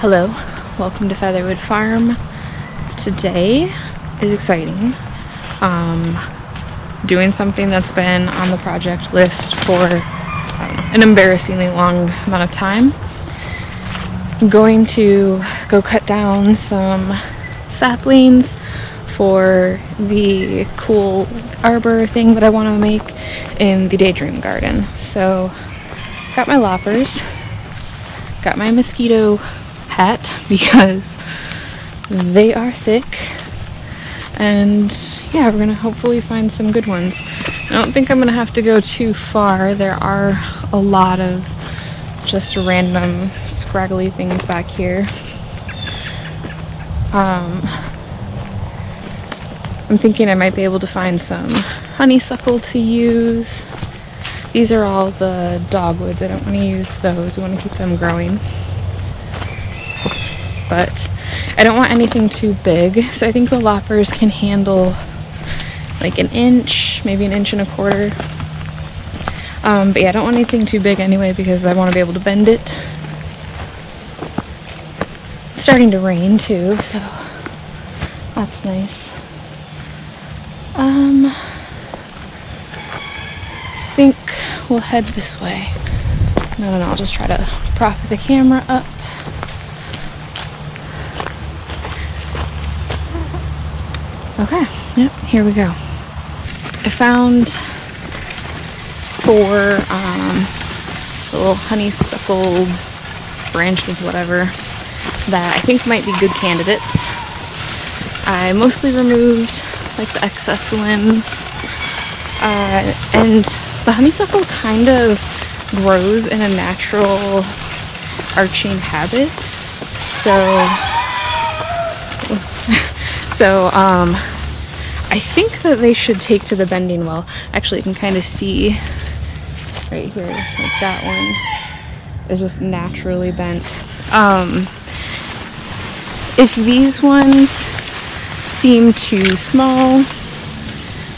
Hello, welcome to Featherwood Farm. Today is exciting. Doing something that's been on the project list for an embarrassingly long amount of time. I'm going to go cut down some saplings for the cool arbor thing that I want to make in the Daydream garden. So, got my loppers, got my mosquito hat because they are thick, and yeah, we're gonna hopefully find some good ones. I don't think I'm gonna have to go too far. There are a lot of just random scraggly things back here. I'm thinking I might be able to find some honeysuckle to use. These are all the dogwoods. I don't want to use those. I want to keep them growing. But I don't want anything too big, so I think the loppers can handle like an inch, maybe an inch and a quarter. But yeah, I don't want anything too big anyway because I want to be able to bend it. It's starting to rain too, so that's nice. I think we'll head this way. No, I'll just try to prop the camera up. Okay, yep, here we go. I found 4 little honeysuckle branches, whatever, that I think might be good candidates. I mostly removed like the excess limbs, and the honeysuckle kind of grows in a natural arching habit, so I think that they should take to the bending well. Actually, you can kind of see right here, like that one is just naturally bent. If these ones seem too small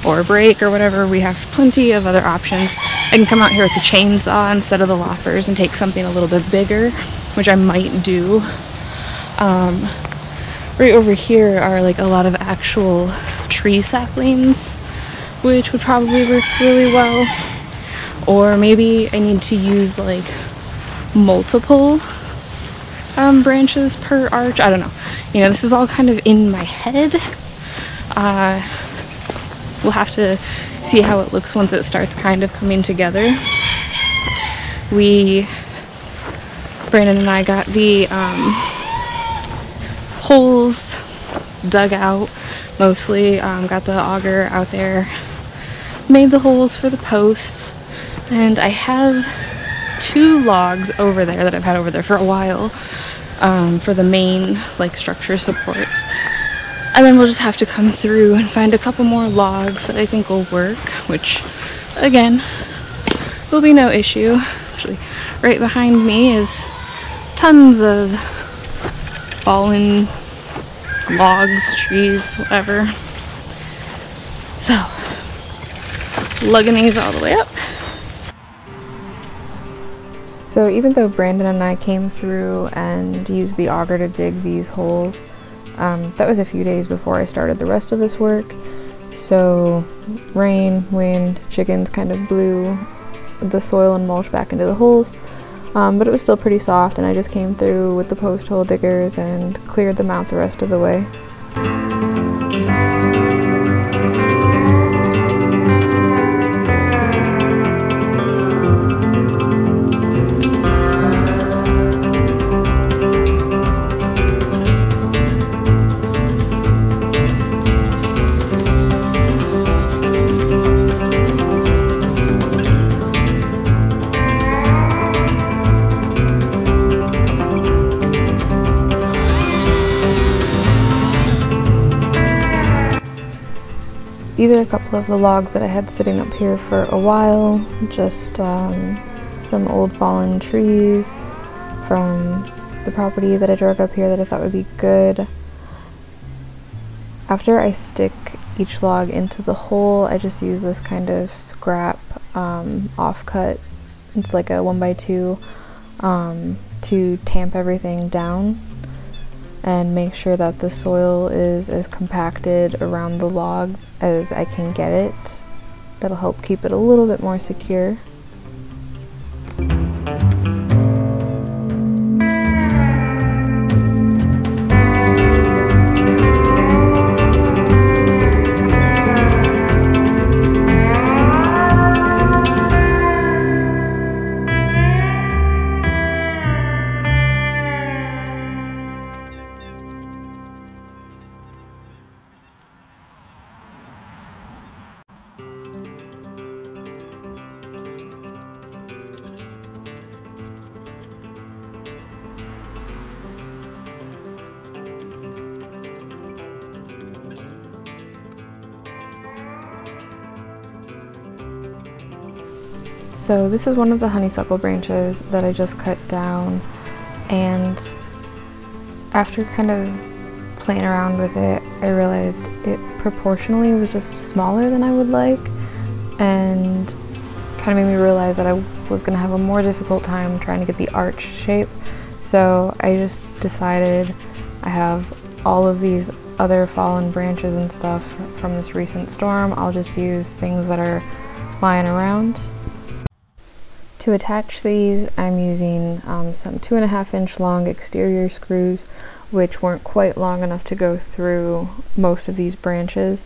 or break or whatever, we have plenty of other options. I can come out here with the chainsaw instead of the loppers and take something a little bit bigger, which I might do. Right over here are like a lot of actual tree saplings, which would probably work really well. Or maybe I need to use like multiple branches per arch. I don't know. You know, this is all kind of in my head. We'll have to see how it looks once it starts kind of coming together. Brandon and I got the holes dug out mostly, got the auger out there, made the holes for the posts, and I have 2 logs over there that I've had over there for a while, for the main like structure supports. And then we'll just have to come through and find a couple more logs that I think will work, which again will be no issue. Actually, right behind me is tons of fallen logs, trees, whatever. So, lugging these all the way up. So even though Brandon and I came through and used the auger to dig these holes, that was a few days before I started the rest of this work. So rain, wind, chickens kind of blew the soil and mulch back into the holes. But it was still pretty soft, and I just came through with the post hole diggers and cleared them out the rest of the way. These are a couple of the logs that I had sitting up here for a while, just some old fallen trees from the property that I drug up here that I thought would be good. After I stick each log into the hole, I just use this kind of scrap offcut. It's like a 1x2 to tamp everything down and make sure that the soil is as compacted around the log as I can get it. That'll help keep it a little bit more secure. So this is one of the honeysuckle branches that I just cut down, and after kind of playing around with it, I realized it proportionally was just smaller than I would like, and kind of made me realize that I was going to have a more difficult time trying to get the arch shape. So I just decided, I have all of these other fallen branches and stuff from this recent storm, I'll just use things that are lying around. To attach these, I'm using some 2.5-inch long exterior screws, which weren't quite long enough to go through most of these branches.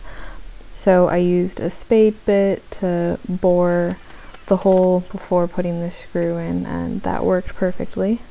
So I used a spade bit to bore the hole before putting the screw in, and that worked perfectly.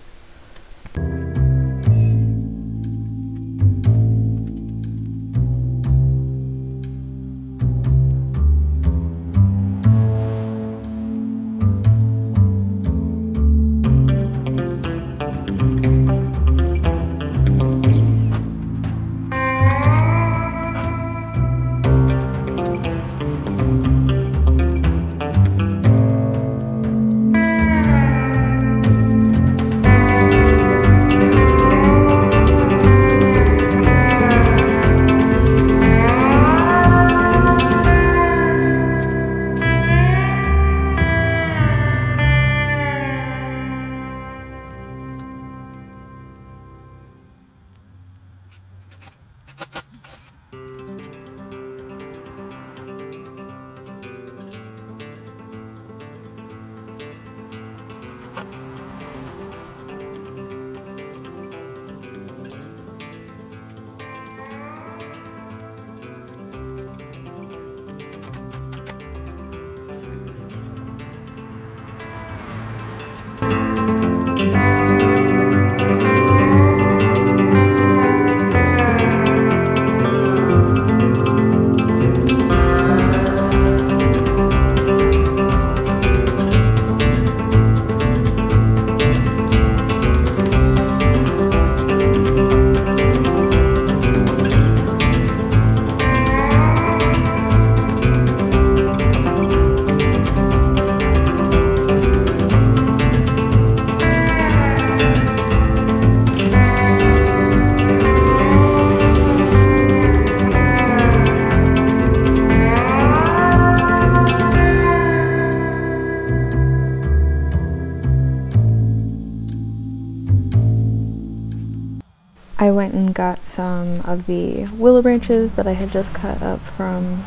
I went and got some of the willow branches that I had just cut up from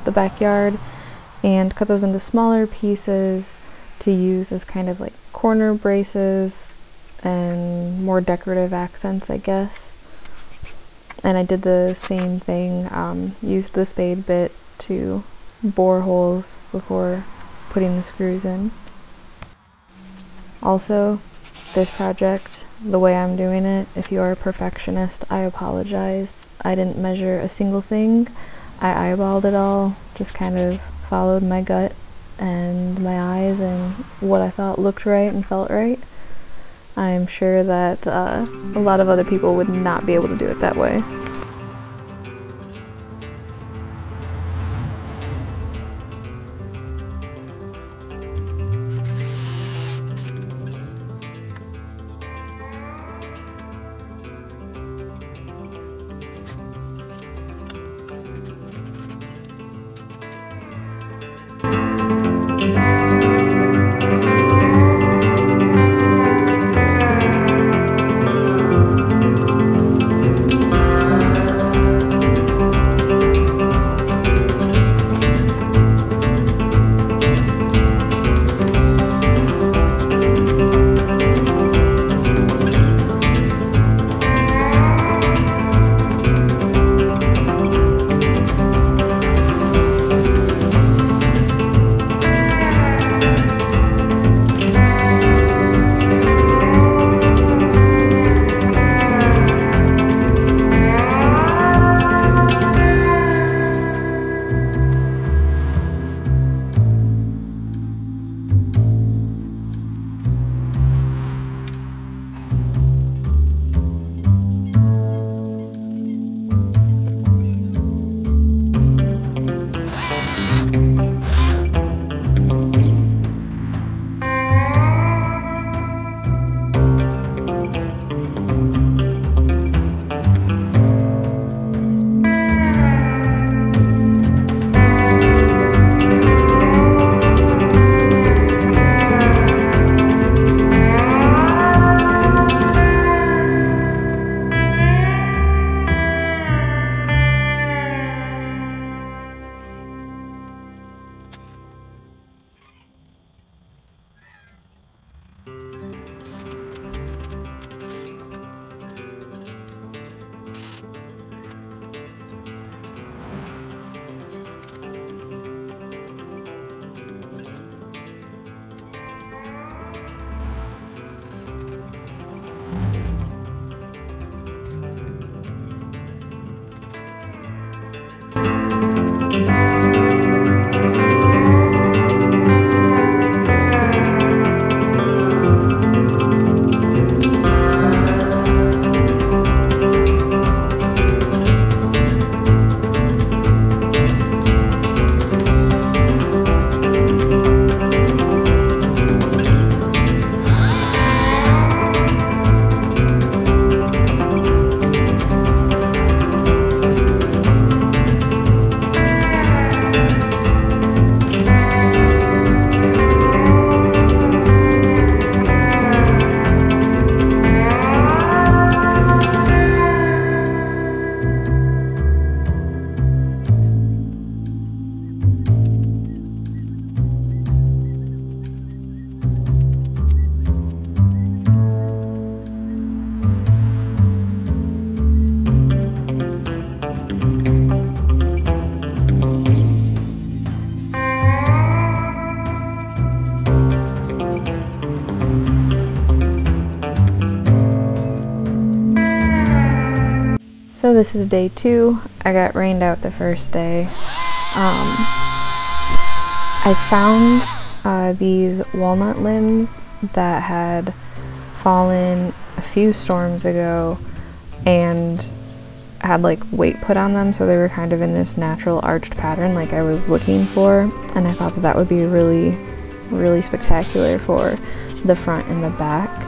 the backyard and cut those into smaller pieces to use as kind of like corner braces and more decorative accents, I guess. And I did the same thing, used the spade bit to bore holes before putting the screws in. Also, this project, the way I'm doing it, if you're a perfectionist, I apologize. I didn't measure a single thing. I eyeballed it all, just kind of followed my gut and my eyes and what I thought looked right and felt right. I'm sure that a lot of other people would not be able to do it that way. So this is day 2. I got rained out the first day. I found these walnut limbs that had fallen a few storms ago and had like weight put on them, so they were kind of in this natural arched pattern like I was looking for, and I thought that that would be really, really spectacular for the front and the back.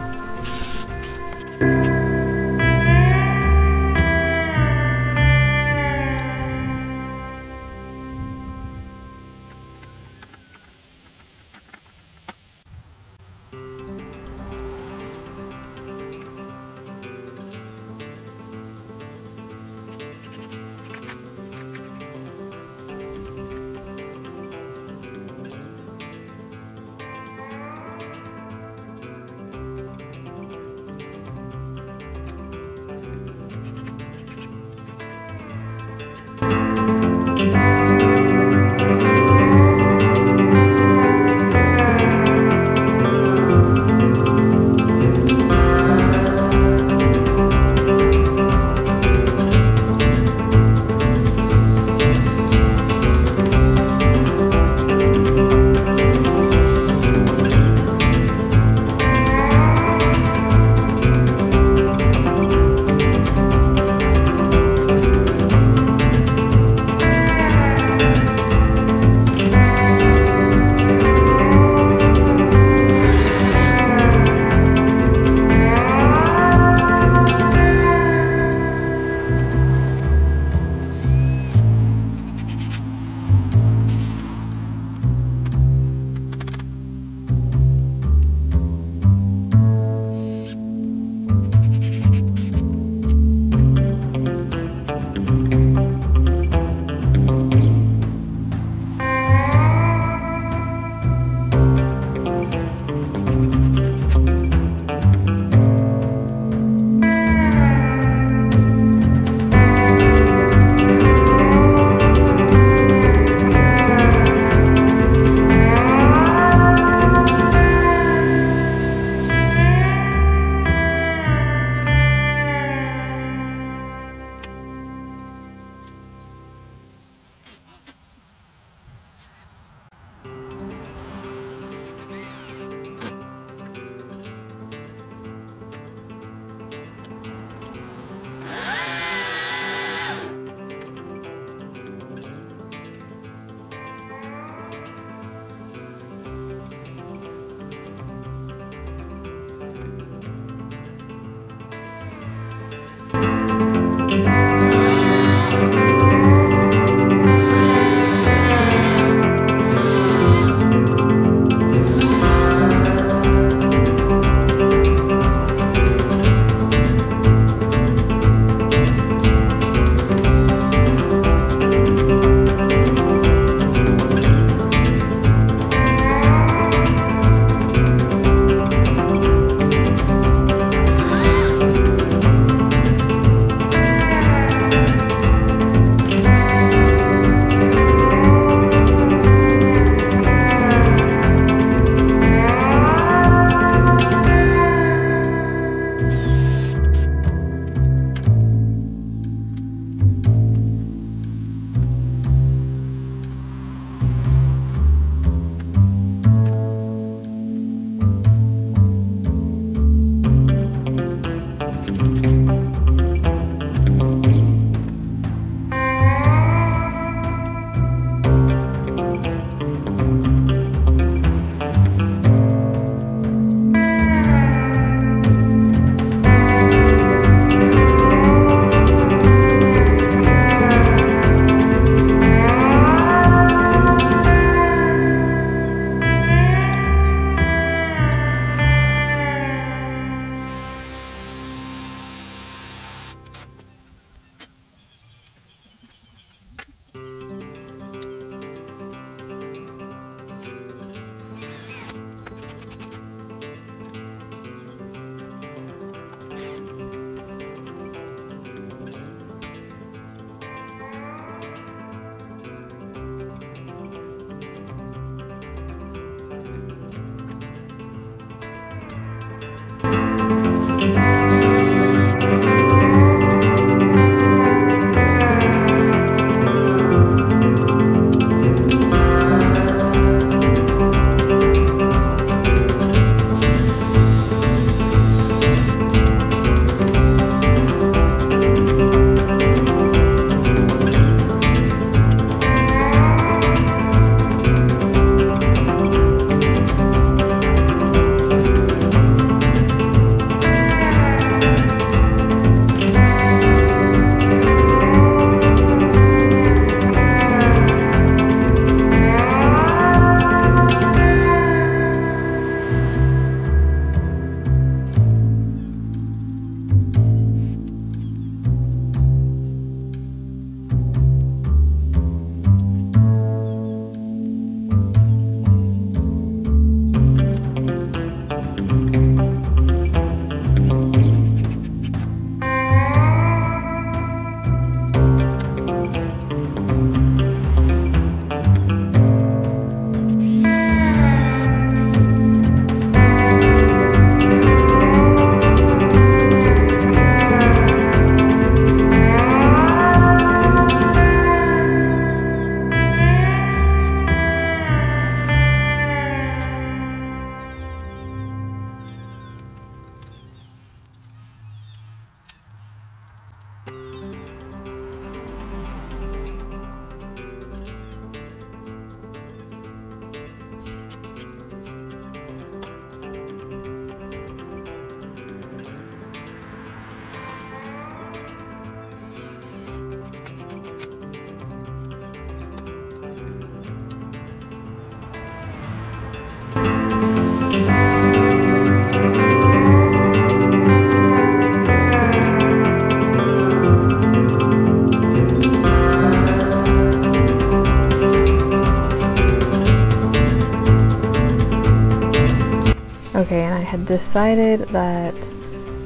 Okay, and I had decided that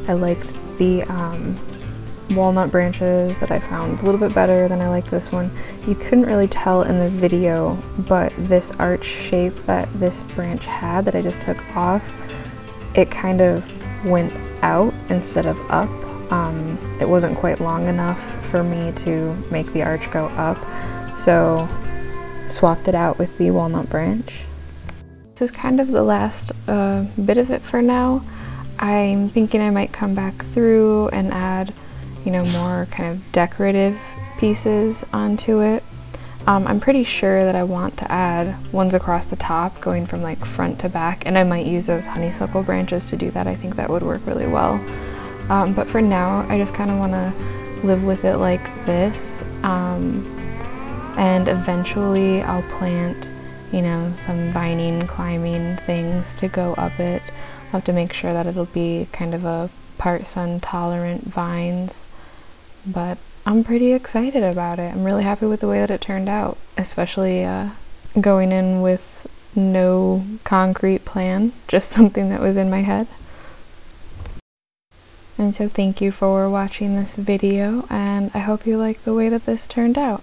I liked the walnut branches that I found a little bit better than I liked this one. You couldn't really tell in the video, but this arch shape that this branch had that I just took off, it kind of went out instead of up. It wasn't quite long enough for me to make the arch go up, so swapped it out with the walnut branch. This is kind of the last bit of it for now. I'm thinking I might come back through and add, you know, more kind of decorative pieces onto it. I'm pretty sure that I want to add ones across the top going from like front to back, and I might use those honeysuckle branches to do that. I think that would work really well. But for now, I just kind of want to live with it like this, and eventually I'll plant, you know, some vining, climbing things to go up it. I'll have to make sure that it'll be kind of a part sun tolerant vines, but I'm pretty excited about it. I'm really happy with the way that it turned out, especially going in with no concrete plan, just something that was in my head. And so thank you for watching this video, and I hope you like the way that this turned out.